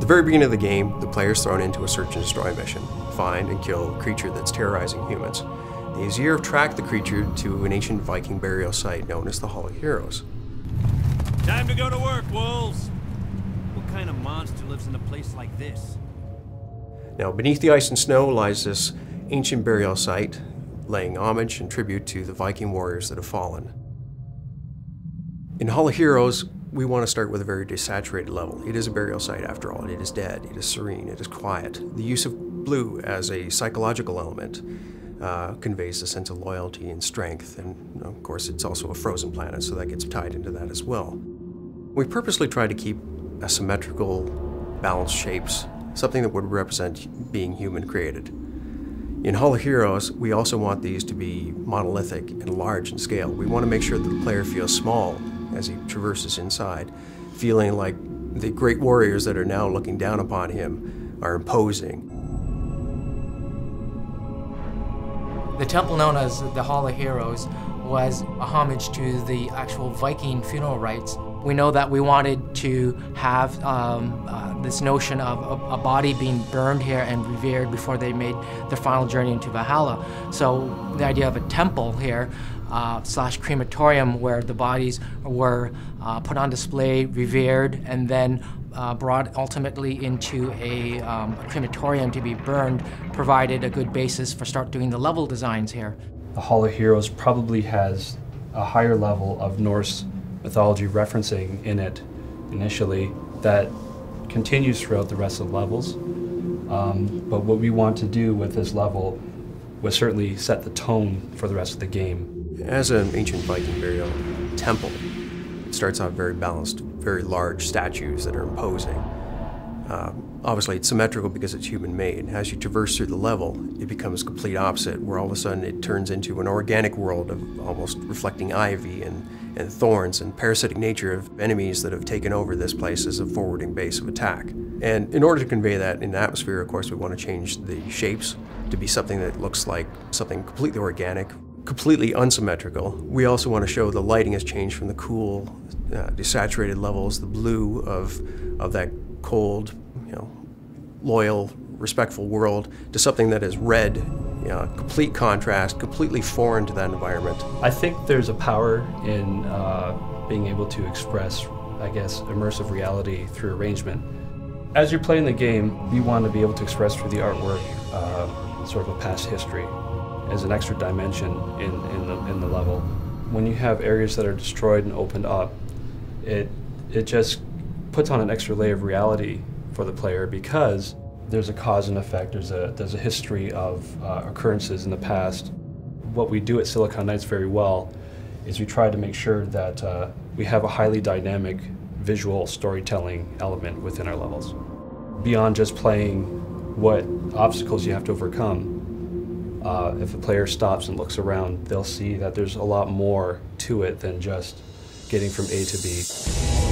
the very beginning of the game, the player is thrown into a search and destroy mission. Find and kill a creature that's terrorizing humans. The Aesir have tracked the creature to an ancient Viking burial site known as the Hall of Heroes. Time to go to work, wolves! What kind of monster lives in a place like this? Now, beneath the ice and snow lies this ancient burial site, laying homage and tribute to the Viking warriors that have fallen. In Hall of Heroes, we want to start with a very desaturated level. It is a burial site after all. It is dead, it is serene, it is quiet. The use of blue as a psychological element conveys a sense of loyalty and strength, and of course it's also a frozen planet, so that gets tied into that as well. We purposely try to keep a symmetrical, balanced shapes, something that would represent being human created. In Hall of Heroes, we also want these to be monolithic and large in scale. We want to make sure that the player feels small as he traverses inside, feeling like the great warriors that are now looking down upon him are imposing. The temple known as the Hall of Heroes was a homage to the actual Viking funeral rites. We know that we wanted to have this notion of a body being burned here and revered before they made their final journey into Valhalla. So the idea of a temple here slash crematorium where the bodies were put on display, revered, and then brought ultimately into a crematorium to be burned provided a good basis for start doing the level designs here. The Hall of Heroes probably has a higher level of Norse mythology referencing in it initially that continues throughout the rest of the levels. But what we want to do with this level was certainly set the tone for the rest of the game. As an ancient Viking burial temple, it starts out very balanced, very large statues that are imposing. Obviously it's symmetrical because it's human-made. As you traverse through the level, it becomes complete opposite, where all of a sudden it turns into an organic world of almost reflecting ivy and thorns and parasitic nature of enemies that have taken over this place as a forwarding base of attack. And in order to convey that in atmosphere, of course, we want to change the shapes to be something that looks like something completely organic, completely unsymmetrical. We also want to show the lighting has changed from the cool, desaturated levels, the blue of that cold, loyal, respectful world, to something that is red, complete contrast, completely foreign to that environment. I think there's a power in being able to express, I guess, immersive reality through arrangement. As you're playing the game, we want to be able to express through the artwork sort of a past history as an extra dimension in the level. When you have areas that are destroyed and opened up, it just puts on an extra layer of reality for the player because there's a cause and effect, there's a history of occurrences in the past. What we do at Silicon Knights very well is we try to make sure that we have a highly dynamic visual storytelling element within our levels. Beyond just playing what obstacles you have to overcome, if a player stops and looks around, they'll see that there's a lot more to it than just getting from A to B.